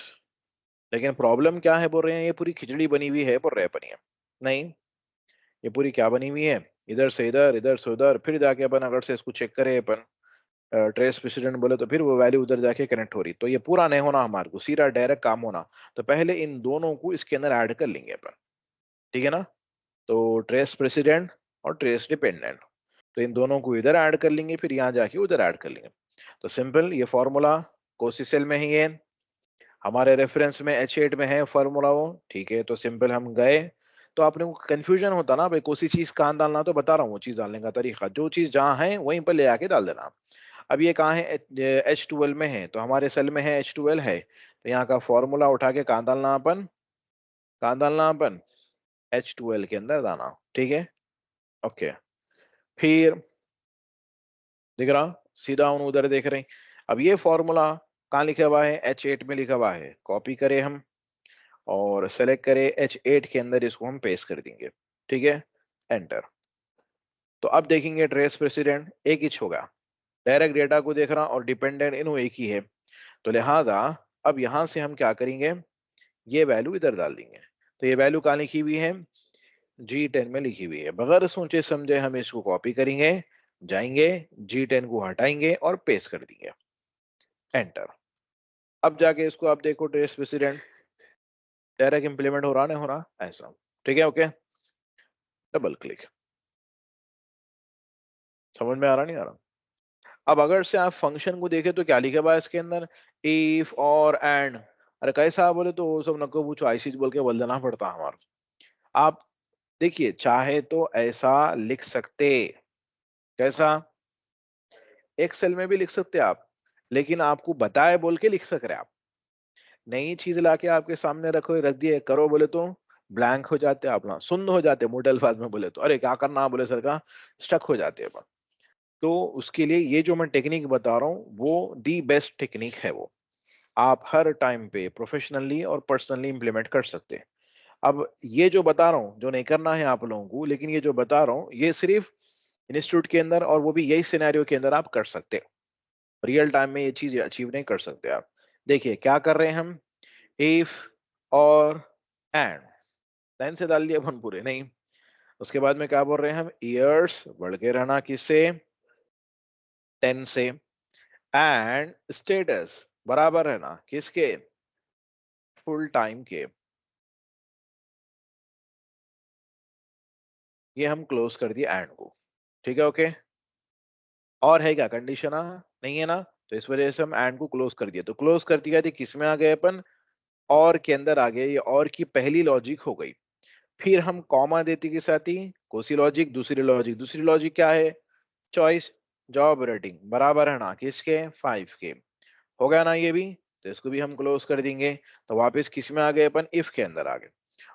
लेकिन प्रॉब्लम क्या है, बोल रहे हैं ये पूरी खिचड़ी बनी हुई है, बोल रहे हैं अपन ये। नहीं, ये पूरी क्या बनी हुई है, इधर से इधर, इधर से उधर, फिर जाके अपन अगर से इसको चेक करें अपन, ट्रेस प्रेसिडेंट बोले तो फिर वो वैल्यू उधर जाके कनेक्ट हो रही, तो ये पूरा नहीं होना हमारे को, सीधा डायरेक्ट काम होना। तो पहले इन दोनों को इसके अंदर ऐड कर लेंगे अपन। ठीक है ना। तो ट्रेस प्रेसिडेंट और ट्रेस डिपेंडेंट, तो इन दोनों को इधर ऐड कर लेंगे, फिर यहाँ जाके उधर ऐड कर लेंगे। तो सिंपल, ये फॉर्मूला कोसिसेल में ही है, हमारे रेफरेंस में H8 में है फॉर्मूला वो। ठीक है, तो सिंपल हम गए, तो आपने को कंफ्यूजन होता ना भाई, कौन सी चीज कहाँ डालना, तो बता रहा हूँ वो चीज डालने का तरीका, जो चीज जहाँ है वहीं पर ले आके डाल देना। अब ये कहाँ है, H12 में है, तो हमारे सेल में है H12 है, तो यहाँ का फॉर्मूला उठा के कहाँ डालना अपन, कहाँ डालना अपन, H12 के अंदर डालना। ठीक है, ओके। फिर दिख रहा, सीधा उन उधर देख रहे हैं। अब ये फॉर्मूला कहाँ लिखा हुआ है, H8 में लिखा हुआ है, कॉपी करें हम, और सेलेक्ट करें H8 के अंदर, इसको हम पेस्ट कर देंगे। ठीक है, एंटर। तो अब देखेंगे ट्रेस प्रेसिडेंट एक ही होगा, डायरेक्ट डेटा को देख रहा और डिपेंडेंट इन्हों एक ही है। तो लिहाजा अब यहां से हम क्या करेंगे, ये वैल्यू इधर डाल देंगे। तो ये वैल्यू कहाँ लिखी हुई है, G10 में लिखी हुई है, बगैर सोचे समझे हम इसको कॉपी करेंगे, जाएंगे G10 को हटाएंगे और पेस्ट कर देंगे, एंटर। अब जाके इसको आप देखो, ट्रेस प्रेसिडेंट डायरेक्ट इंप्लीमेंट हो रहा नहीं हो रहा, ऐसा। ठीक है, ओके। डबल क्लिक, समझ में आ रहा नहीं आ रहा। अब अगर से आप फंक्शन को देखें तो क्या लिखा हुआ है इसके अंदर, इफ और एंड। अरे कैसा आप बोले तो वो सब नको पूछो, आईसी बोल के बोल देना पड़ता हमारा। आप देखिए, चाहे तो ऐसा लिख सकते, कैसा, एक्सेल में भी लिख सकते आप, लेकिन आपको बताए बोल के लिख सक रहे आप, नई चीज लाके आपके सामने रखो, रख दिए करो बोले तो ब्लैंक हो जाते आप ना, सुन्न हो जाते, मोटे अल्फाज में बोले तो, अरे क्या करना बोले सर का, स्टक हो जाते हैं। तो उसके लिए ये जो मैं टेक्निक बता रहा हूँ वो दी बेस्ट टेक्निक है, वो आप हर टाइम पे प्रोफेशनली और पर्सनली इंप्लीमेंट कर सकते हैं। अब ये जो बता रहा हूँ, जो नहीं करना है आप लोगों को, लेकिन ये जो बता रहा हूँ ये सिर्फ इंस्टीट्यूट के अंदर, और वो भी यही सिनेरियो के अंदर आप कर सकते हो, रियल टाइम में ये चीज अचीव नहीं कर सकते आप। देखिए क्या कर रहे हैं हम, इफ और एंड, लाइन से डाल दिया अपन पूरे नहीं, उसके बाद में क्या बोल रहे हैं हम, ईयर्स बढ़ के रहना किससे, 10 से, एंड स्टेटस बराबर रहना किसके, फुल टाइम के। ये हम क्लोज कर दिए एंड को, ठीक है ओके। और है क्या कंडीशन, नहीं है ना, तो इस वजह से हम एंड को क्लोज कर दिया। तो क्लोज कर दिया थी, किस में आ गए अपन, और के अंदर आ गए, ये और की पहली लॉजिक हो गई। फिर हम कॉमा देते के साथ ही कोसी लॉजिक, दूसरी लॉजिक, दूसरी लॉजिक क्या है, चॉइस जॉब रेटिंग बराबर है ना किसके, 5 के। हो गया ना ये भी, तो इसको भी हम क्लोज कर देंगे। तो वापस किस में आ गए अपन, इफ के अंदर आ गए।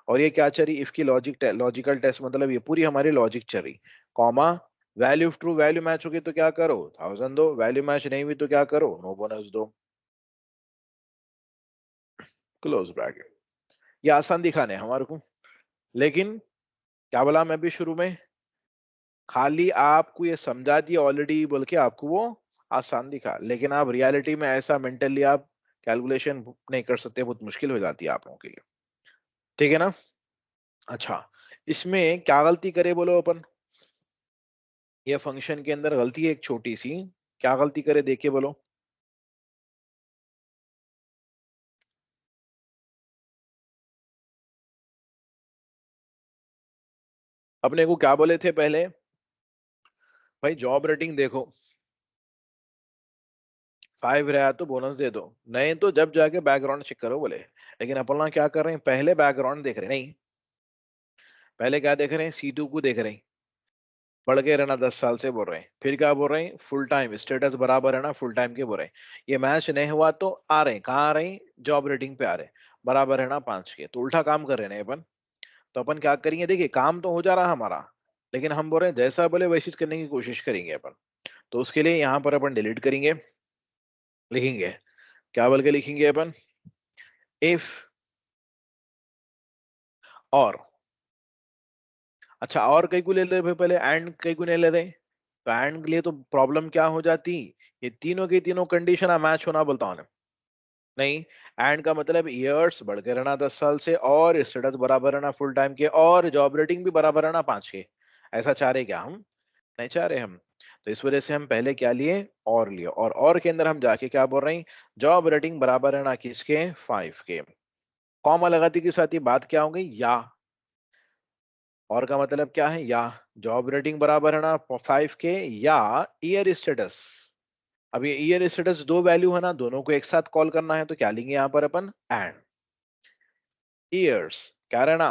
और ये क्या चल रही, इफ की लॉजिकल टेस्ट, मतलब ये पूरी हमारी लॉजिक चल रही। Comma, value true value match होगी तो क्या करो, 1000 दो, वैल्यू मैच नहीं हुई तो क्या करो, नो बोनस दो, क्लोज ब्रैकेट। ये आसान दिखाने हैं हमारे को, लेकिन क्या बोला मैं भी शुरू में, खाली आपको ये समझा दिया ऑलरेडी बोल के आपको वो आसान दिखा, लेकिन आप रियलिटी में ऐसा मेंटली आप कैलकुलेशन नहीं कर सकते, बहुत मुश्किल हो जाती है आप लोगों के लिए, ठीक है ना। अच्छा, इसमें क्या गलती करे बोलो अपन, ये फंक्शन के अंदर गलती है एक छोटी सी, क्या गलती करे देखिए बोलो। अपने को क्या बोले थे पहले, भाई जॉब रेटिंग देखो, 5 रहा तो बोनस दे दो, नहीं तो जब जाके बैकग्राउंड चेक करो बोले। लेकिन अपन लोग क्या कर रहे हैं, पहले बैकग्राउंड देख रहे हैं, नहीं, पहले क्या देख रहे हैं, C2 को देख रहे हैं, बढ़ के रहना 10 साल से बोल रहे हैं, फिर क्या बोल रहे हैं, फुल टाइम स्टेटस बराबर है ना फुल टाइम के बोल रहे हैं। ये मैच नहीं हुआ तो आ रहे हैं, कहाँ आ रहे हैं, जॉब रेटिंग पे आ रहे हैं, बराबर है ना 5 के। तो उल्टा काम कर रहे हैं अपन। तो अपन क्या करेंगे, देखिए काम तो हो जा रहा है हमारा, लेकिन हम बोल रहे हैं जैसा बोले वैसी करने की कोशिश करेंगे अपन। तो उसके लिए यहाँ पर अपन डिलीट करेंगे, लिखेंगे, क्या बोल के लिखेंगे अपन, इफ, और, अच्छा और कई को ले ले रहे पहले, एंड कई को नहीं ले रहे, तो एंड के लिए तो प्रॉब्लम क्या हो जाती, ये तीनों की तीनों कंडीशन मैच होना बोलता हूँ नहीं। एंड का मतलब ईयर्स बढ़ के रहना 10 साल से, और स्टेटस बराबर रहना फुल टाइम के, और जॉब रेटिंग भी बराबर रहना 5 के। ऐसा चाह रहे क्या हम, नहीं चाह रहे हम। तो इस वजह से हम पहले क्या लिए, और लिए, और के अंदर हम जाके क्या बोल रहे हैं, जॉब रेटिंग बराबर रहना किसके, 5 के। कॉमा लगाती के साथ ही बात क्या हो गई, या, और का मतलब क्या है, या जॉब रेटिंग बराबर है ना 5 के, या ईयर स्टेटस। अब ये ईयर स्टेटस दो वैल्यू है ना, दोनों को एक साथ कॉल करना है, तो क्या लेंगे यहाँ पर अपन, एंड ईयर्स क्या रहना,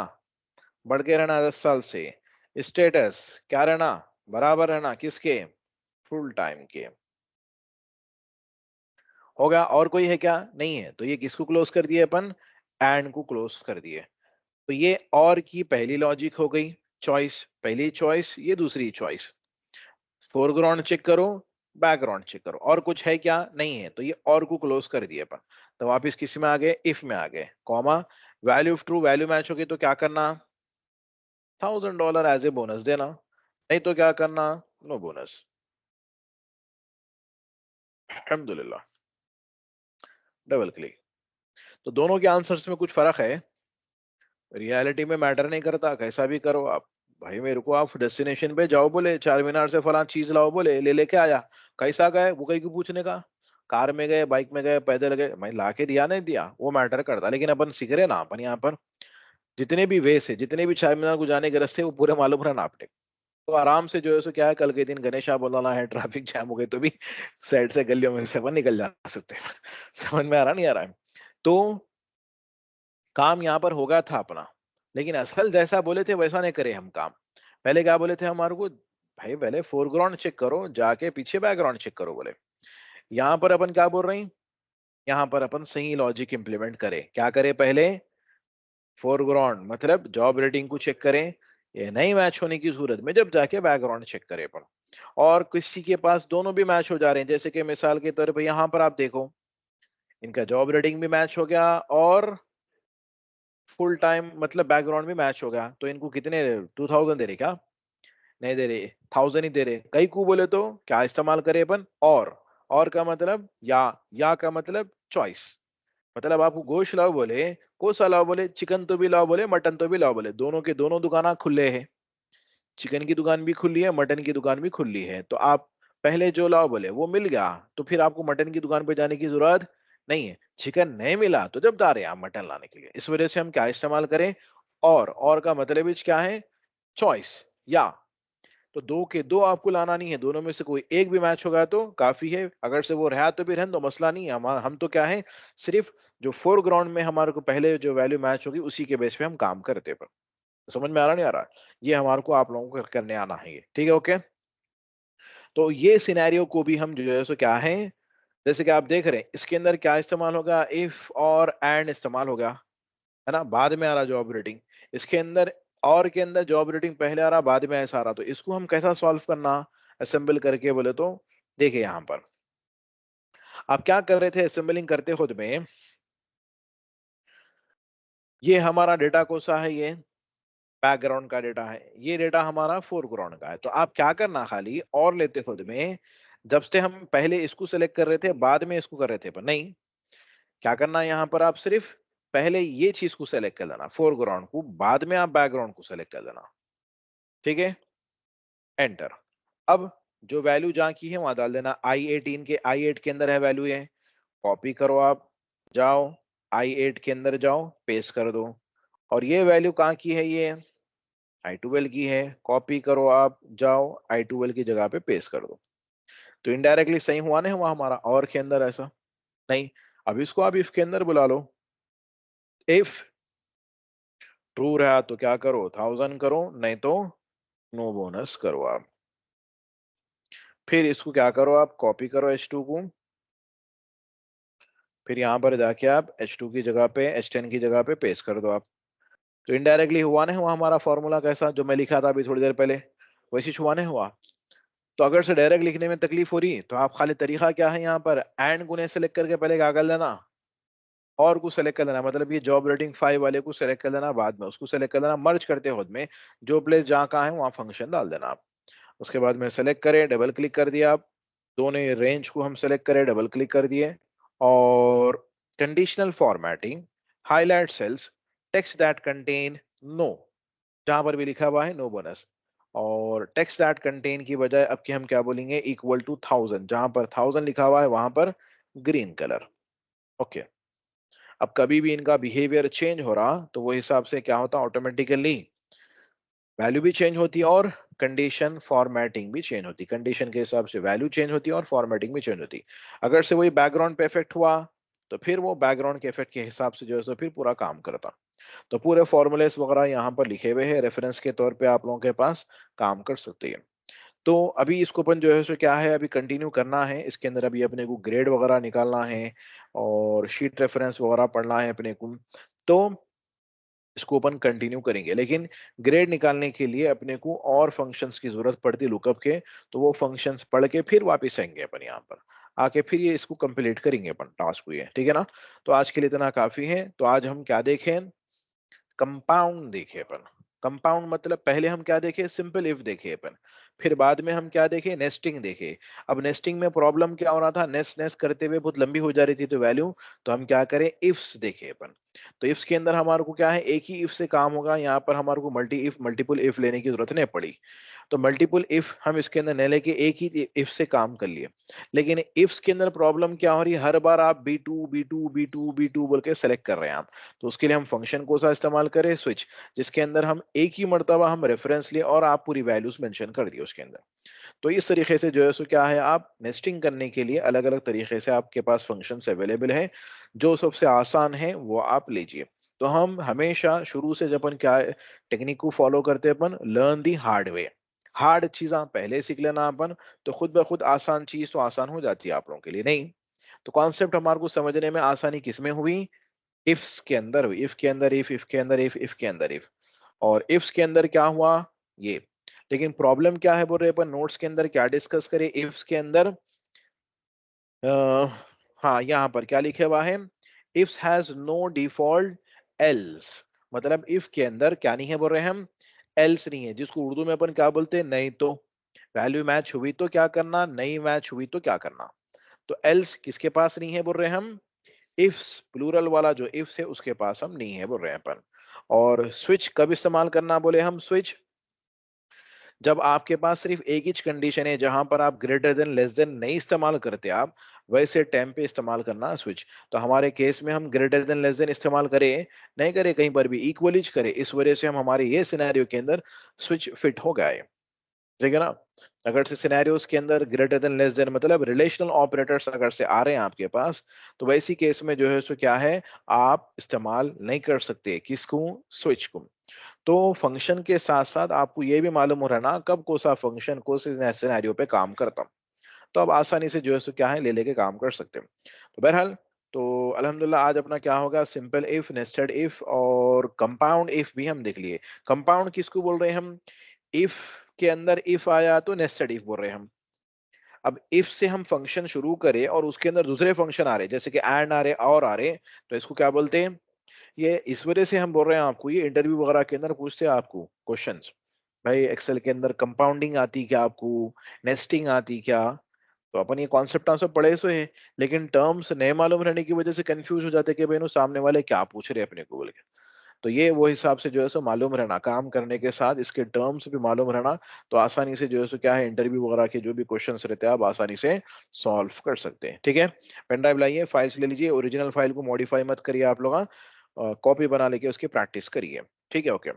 बढ़ के रहना 10 साल से, स्टेटस क्या रहना, बराबर रहना किसके, फुल टाइम के। होगा, और कोई है क्या, नहीं है, तो ये किसको क्लोज कर दिए अपन, एंड को क्लोज कर दिए। तो ये और की पहली लॉजिक हो गई, चॉइस पहली चॉइस, ये दूसरी चॉइस, फोरग्राउंड चेक करो, बैकग्राउंड चेक करो, और कुछ है क्या, नहीं है, तो ये और को क्लोज कर दिए अपन। तो वापिस किस में आ गए, इफ में आ गए, comma, value of true value match होगी तो क्या करना, $1000 एज ए बोनस देना, नहीं तो क्या करना, नो बोनस। अल्हम्दुलिल्लाह, डबल क्लिक। तो दोनों के आंसर्स में कुछ फर्क है, रियलिटी में मैटर नहीं करता कैसा भी करो आप। भाई मेरे को आप डेस्टिनेशन पे जाओ बोले, चार मीनार से फलां चीज लाओ बोले, ले लेके आया, कैसा गए वो कहीं को पूछने का, कार में गए, बाइक में गए, पैदल गए, मैं ला के दिया नहीं दिया वो मैटर करता। लेकिन अपन सीख रहे ना, अपन यहाँ पर जितने भी वे से, जितने भी चार मीनार को जाने के रास्ते वो पूरे मालूम रहा ना आपने, तो आराम से जो है सो क्या है, कल के दिन गणेशा बोलाना है, ट्रैफिक जैम हो गए तो भी साइड से गलियों में से अपन निकल जा सकते हैं। समझ में आ रहा नहीं आ रहा है। तो काम यहाँ पर होगा था अपना, लेकिन असल जैसा बोले थे वैसा नहीं करे हम काम। पहले क्या बोले थे हमारे को, भाई पहले फोरग्राउंड चेक करो, जाके पीछे बैकग्राउंड चेक करो बोले। यहाँ पर अपन क्या बोल रहे हैं, यहाँ पर अपन सही लॉजिक इंप्लीमेंट करें, क्या करें पहले, फोरग्राउंड मतलब जॉब रेटिंग को चेक करें, ये नहीं मैच होने की सूरत में जब जाके बैकग्राउंड चेक करें अपन। और किसी के पास दोनों भी मैच हो जा रहे हैं, जैसे कि मिसाल के तौर पर यहाँ पर आप देखो, इनका जॉब रेटिंग भी मैच हो गया, और फुल टाइम मतलब बैकग्राउंड भी मैच हो गया, तो इनको कितने 2000 दे रहे क्या, नहीं दे रहे, 1000 ही दे रहे। कई को बोले तो क्या इस्तेमाल करे अपन, और का मतलब या का मतलब चॉइस, मतलब आपको गोश्त लाओ बोले, कोसा लाओ बोले, चिकन तो भी लाओ बोले, मटन तो भी लाओ बोले, दोनों के दोनों दुकाना खुले हैं, चिकन की दुकान भी खुली है, मटन की दुकान भी खुली है, तो आप पहले जो लाओ बोले वो मिल गया, तो फिर आपको मटन की दुकान पे जाने की जरूरत नहीं है। चिकन नहीं मिला तो जब जा रहे हैं आप मटन लाने के लिए। इस वजह से हम क्या इस्तेमाल करें, और का मतलब इच क्या है, चॉइस, या तो दो के दो आपको लाना नहीं है, दोनों में से कोई एक भी मैच होगा तो काफी है, अगर से वो रहा तो भी रहने दो, मसला नहीं है। हम तो क्या है, सिर्फ जो फोरग्राउंड में हमारे को पहले जो वैल्यू मैच होगी उसी के बेस पे हम काम करते हैं। पर समझ में आ रहा नहीं आ रहा, ये हमारे को आप लोगों को करने आना है ये, ठीक है, ओके। तो ये सिनेरियो को भी हम जो है सो क्या है, जैसे कि आप देख रहे हैं इसके अंदर क्या इस्तेमाल होगा, इफ और एंड इस्तेमाल होगा, है ना, बाद में आ रहा जॉब रेटिंग। इसके अंदर और के अंदर जॉब रेटिंग पहले आ रहा बाद में ऐसा आ रहा, तो इसको हम कैसा सॉल्व करना असेंबल करके बोले तो, देखिए यहाँ पर आप क्या कर रहे थे असेंबलिंग करते खुद में, ये हमारा डेटा कौन सा है, ये बैकग्राउंड का डेटा है, ये डेटा हमारा फोरग्राउंड का है। तो आप क्या करना, खाली और लेते खुद में, जब से हम पहले इसको सेलेक्ट कर रहे थे बाद में इसको कर रहे थे, पर नहीं, क्या करना है यहाँ पर, आप सिर्फ पहले ये चीज को सेलेक्ट कर लेना फोरग्राउंड को, बाद में आप बैकग्राउंड को सेलेक्ट कर लेना, ठीक है, एंटर। अब जो वैल्यू जहां की है वहां डाल देना, I18 के, I8 के अंदर है वैल्यू, ये कॉपी करो आप, जाओ I8 के अंदर जाओ, पेस्ट कर दो। और ये वैल्यू कहाँ की है, ये I12 की है, कॉपी करो आप, जाओ I12 की जगह पे पेस्ट कर दो। तो इनडायरेक्टली सही हुआ ना हुआ हमारा, और के अंदर ऐसा नहीं। अब इसको आप इफ के अंदर बुला लो, इफ ट्रू रहा तो क्या करो, 1000 करो, नहीं तो नो बोनस करो आप। फिर इसको क्या करो, आप कॉपी करो H2 को, फिर यहाँ पर जाके आप H2 की जगह पे H10 की जगह पे पेस्ट कर दो आप। तो इनडायरेक्टली हुआ ना हुआ हमारा फॉर्मूला, कैसा जो मैं लिखा था अभी थोड़ी देर पहले, वैसे ही हुआ ना हुआ। तो अगर से डायरेक्ट लिखने में तकलीफ हो रही तो आप खाली तरीका क्या है, यहाँ पर एंड गुने सेलेक्ट करके पहले क्या कर लेना, और को सेलेक्ट कर लेना, मतलब ये जॉब रेटिंग 5 वाले को सेलेक्ट कर लेना, बाद में उसको सेलेक्ट कर लेना, मर्ज करते खुद में जो प्लेस जहाँ कहाँ है वहाँ फंक्शन डाल देना आप। उसके बाद में सेलेक्ट करें, डबल क्लिक कर दिया आप, दोनों रेंज को हम सेलेक्ट करें, डबल क्लिक कर दिए, और conditional formatting, highlight cells, text that contain no, जहां पर भी लिखा हुआ है नो बोनस, और टेक्स्ट दैट कंटेन की बजाय अब की हम क्या बोलेंगे, इक्वल टू 1000, जहां पर 1000 लिखा हुआ है वहां पर ग्रीन कलर, ओके। अब कभी भी इनका बिहेवियर चेंज हो रहा तो वो हिसाब से क्या होता, ऑटोमेटिकली वैल्यू भी चेंज होती है और कंडीशन फॉर्मेटिंग भी चेंज होती, कंडीशन के हिसाब से वैल्यू चेंज होती है और फॉर्मेटिंग भी चेंज होती। अगर से वही बैकग्राउंड पे इफेक्ट हुआ तो फिर वो बैकग्राउंड के इफेक्ट के हिसाब से जो है सो फिर पूरा काम करता। तो पूरे फॉर्मूलेस वगैरह यहाँ पर लिखे हुए हैं, रेफरेंस के तौर पे आप लोगों के पास काम कर सकते हैं। तो अभी इसको अपन जो है सो क्या है, अभी कंटिन्यू करना है, इसके अंदर अभी अपने को ग्रेड वगैरह निकालना है और शीट रेफरेंस वगैरह पढ़ना है अपने को। तो इसको अपन कंटिन्यू करेंगे, लेकिन ग्रेड निकालने के लिए अपने को और फंक्शंस की जरूरत पड़ती है लुकअप के, तो वो फंक्शंस पढ़ के फिर वापस आएंगे अपन यहाँ पर आके, फिर ये इसको कंप्लीट करेंगे अपन टास्क को, ये ठीक है ना। तो आज के लिए इतना काफी है। तो आज हम क्या देखें, कंपाउंड देखे अपन। कंपाउंड मतलब पहले हम क्या देखे, सिंपल इफ देखे अपन, फिर बाद में हम क्या देखे, नेस्टिंग देखे। अब नेस्टिंग में प्रॉब्लम क्या हो रहा था, नेस्ट नेस्ट करते हुए बहुत लंबी हो जा रही थी तो वैल्यू, तो हम क्या करें, इफ्स देखे अपन। तो इफ्स के अंदर हमारे को क्या है, एक ही इफ से काम होगा, यहाँ पर हमारे को मल्टीपल इफ लेने की जरूरत नहीं पड़ी। तो मल्टीपल इफ हम इसके अंदर नहीं लेके एक ही इफ से काम कर लिए। लेकिन इफ्स के अंदर प्रॉब्लम क्या हो रही है, हर बार आप बी टू बोल के सेलेक्ट कर रहे हैं आप। तो उसके लिए हम फंक्शन को सा इस्तेमाल करें, स्विच, जिसके अंदर हम एक ही मर्तबा हम रेफरेंस लिए और आप पूरी वैल्यूज मेंशन कर दिए उसके अंदर। तो इस तरीके से जो है सो क्या है, आप नेस्टिंग करने के लिए अलग अलग तरीके से आपके पास फंक्शंस अवेलेबल हैं, जो सबसे आसान है वो आप लीजिए। तो हम हमेशा शुरू से जब अपन क्या टेक्निक को फॉलो करते हैं, अपन learn the hard way, hard चीज़ पहले सीख लेना अपन, तो खुद ब खुद आसान चीज तो आसान हो जाती है आप लोगों के लिए, नहीं। तो कॉन्सेप्ट हमारे को समझने में आसानी किसमें हुई, इफ्स के अंदर हुई, इफ के अंदर इफ के अंदर इफ के अंदर इफ, और इफ्स के अंदर क्या हुआ, ये। लेकिन प्रॉब्लम क्या है बोल रहे अपन, नोट्स के अंदर क्या डिस्कस करें, इफ्स के अंदर आ, हाँ यहाँ पर क्या लिखे हुआ है, IFS has no default else, मतलब इफ के अंदर क्या नहीं है बोल रहे हैं हम, एल्स नहीं है, जिसको उर्दू में अपन क्या बोलते हैं, नहीं तो। वैल्यू मैच हुई तो क्या करना, नहीं मैच हुई तो क्या करना। तो एल्स किसके पास नहीं है बोल रहे हैं हम, इफ्स प्लूरल वाला जो इफ्स है उसके पास हम नहीं है बोल रहे हैं अपन। और स्विच कब इस्तेमाल करना बोले हम, स्विच जब आपके पास सिर्फ एक ही कंडीशन है जहां पर आप ग्रेटर देन लेस देन नहीं इस्तेमाल करते आप, वैसे टाइम पे इस्तेमाल करना स्विच। तो हमारे केस में हम ग्रेटर देन लेस देन इस्तेमाल करें, नहीं करें, कहीं पर भी इक्वली करें, इस वजह से हम हमारे ये सिनेरियो के अंदर स्विच फिट हो गए। ठीक है ना। अगर से सिनेरियोस के अंदर ग्रेटर देन लेस देन मतलब रिलेशनल ऑपरेटर्स अगर से आ रहे हैं आपके पास, तो वैसी केस में जो है सो क्या है, आप इस्तेमाल नहीं कर सकते किसको, स्विच को। तो फंक्शन के साथ साथ आपको ये भी मालूम हो रहा है ना कब कौन सा फंक्शन कौन से सिनेरियो पे काम करता, तो आप आसानी से जो है सो क्या है ले लेके काम कर सकते हैं। तो बहरहाल, तो अल्हम्दुलिल्लाह आज अपना क्या होगा, सिंपल इफ, नेस्टेड इफ और कंपाउंड इफ भी हम देख लिए। कंपाउंड किसको बोल रहे हैं हम, इफ के अंदर इफ आया तो नेस्टेड इफ बोल रहे हैं हम। अब इफ से हम फंक्शन शुरू करें और उसके अंदर दूसरे फंक्शन आ रहे जैसे कि एंड आ रहे और आ रहे, तो इसको क्या बोलते हैं, ये इस वजह से हम बोल रहे हैं आपको, ये इंटरव्यू वगैरह के अंदर पूछते हैं आपको क्वेश्चंस, भाई एक्सेल के अंदर कंपाउंडिंग आती क्या आपको, नेस्टिंग आती क्या। तो अपन ये कॉन्सेप्ट आंसर पढ़े सो है, लेकिन टर्म्स नए मालूम रहने की वजह से कंफ्यूज हो जाते हैं कि भाई नो सामने वाले क्या पूछ रहे हैं अपने को बोल के। तो ये वो हिसाब से जो है सो मालूम रहना, काम करने के साथ इसके टर्म्स भी मालूम रहना, तो आसानी से जो है सो क्या है इंटरव्यू वगैरह के जो भी क्वेश्चंस रहते हैं आप आसानी से सॉल्व कर सकते हैं। ठीक है, पेन ड्राइव लाइए, फाइल्स ले लीजिए, ओरिजिनल फाइल को मॉडिफाई मत करिए आप लोग, कॉपी बना लेके उसकी प्रैक्टिस करिए। ठीक है, ओके।